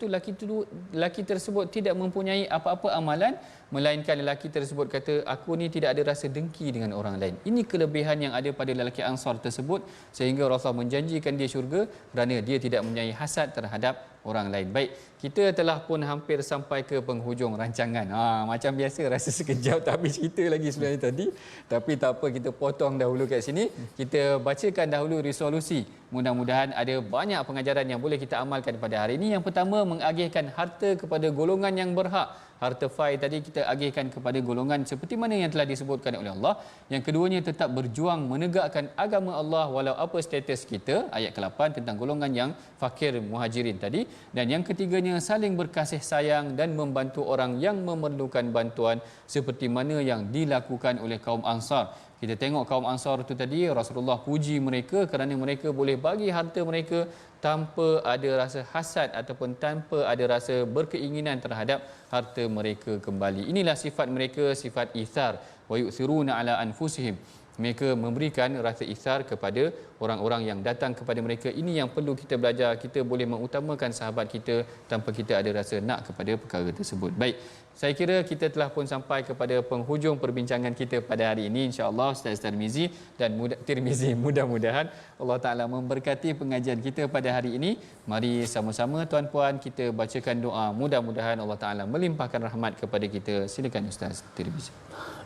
[SPEAKER 2] tersebut tidak mempunyai apa-apa amalan, melainkan lelaki tersebut kata, aku ni tidak ada rasa dengki dengan orang lain. Ini kelebihan yang ada pada lelaki Ansar tersebut, sehingga Rasulullah menjanjikan dia syurga kerana dia tidak mempunyai hasad terhadap orang lain. Baik, kita telah pun hampir sampai ke penghujung rancangan. Macam biasa rasa sekejap tak habis cerita lagi sebenarnya tadi. Tapi tak apa, kita potong dahulu kat sini. Kita bacakan dahulu resolusi. Mudah-mudahan ada banyak pengajaran yang boleh kita amalkan pada hari ini. Yang pertama, mengagihkan harta kepada golongan yang berhak. Harta fai tadi kita agihkan kepada golongan seperti mana yang telah disebutkan oleh Allah. Yang keduanya, tetap berjuang menegakkan agama Allah walau apa status kita. Ayat ke-8 tentang golongan yang fakir Muhajirin tadi. Dan yang ketiganya, saling berkasih sayang dan membantu orang yang memerlukan bantuan seperti mana yang dilakukan oleh kaum Ansar. Kita tengok kaum Ansar itu tadi, Rasulullah puji mereka kerana mereka boleh bagi harta mereka tanpa ada rasa hasad ataupun tanpa ada rasa berkeinginan terhadap harta mereka kembali. Inilah sifat mereka, sifat ithar. Wa yu'thiruna ala anfusihim. Mereka memberikan rasa ithar kepada orang-orang yang datang kepada mereka. Ini yang perlu kita belajar. Kita boleh mengutamakan sahabat kita tanpa kita ada rasa nak kepada perkara tersebut. Baik, saya kira kita telah pun sampai kepada penghujung perbincangan kita pada hari ini. InsyaAllah Ustaz Tirmizi dan Tirmizi, mudah-mudahan Allah Ta'ala memberkati pengajian kita pada hari ini. Mari sama-sama tuan-puan kita bacakan doa. Mudah-mudahan Allah Ta'ala melimpahkan rahmat kepada kita. Silakan Ustaz Tirmizi.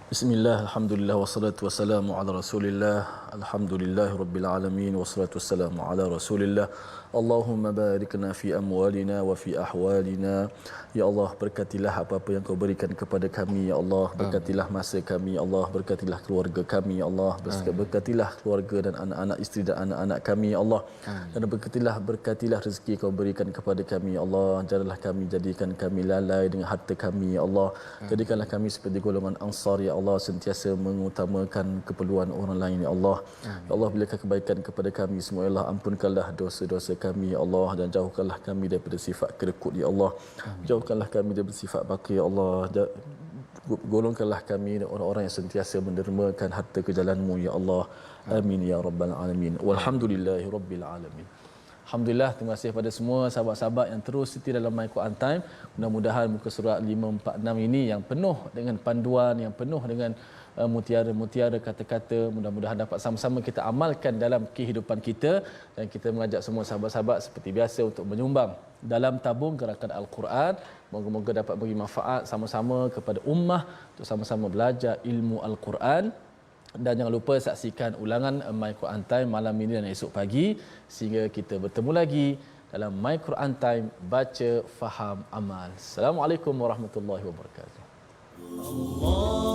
[SPEAKER 1] Bismillah, alhamdulillah, wassalatu wassalamu ala rasulillah, alhamdulillah rabbil alamin, wassalatu wassalamu ala rasulillah. Allahumma barikna fi amwalina wa fi ahwalina. Ya Allah, berkatilah apa-apa yang kau berikan kepada kami, ya Allah. Berkatilah masa kami, ya Allah. Berkatilah keluarga kami, ya Allah. Berkatilah keluarga dan anak-anak isteri dan anak-anak kami, ya Allah. Dan berkatilah rezeki kau berikan kepada kami, ya Allah. Janganlah kami jadikan kami lalai dengan harta kami, ya Allah. Jadikanlah kami seperti golongan Ansar, ya Allah, sentiasa mengutamakan keperluan orang lain, ya Allah. Ya Allah, berikan kebaikan kepada kami semua, ya Allah. Ampunkanlah dosa-dosa kami, ya Allah, dan jauhkanlah kami daripada sifat kerekut, ya Allah. Jauhkanlah kami daripada sifat baki, ya Allah. Golongkanlah kami orang-orang yang sentiasa mendermakan harta ke jalan-Mu, ya Allah. Amin ya rabbal alamin. Walhamdulillahi rabbil alamin. Alhamdulillah, terima kasih kepada semua sahabat-sahabat yang terus setia dalam My Quran Time. Mudah-mudahan muka surat 546 ini yang penuh dengan panduan, yang penuh dengan mutiara-mutiara kata-kata, mudah-mudahan dapat sama-sama kita amalkan dalam kehidupan kita, dan kita mengajak semua sahabat-sahabat seperti biasa untuk menyumbang dalam tabung gerakan Al-Quran. Moga-moga dapat beri manfaat sama-sama kepada ummah untuk sama-sama belajar ilmu Al-Quran. Dan jangan lupa saksikan ulangan My Quran Time malam ini dan esok pagi, sehingga kita bertemu lagi dalam My Quran Time, baca, faham, amal. Assalamualaikum warahmatullahi wabarakatuh. Allah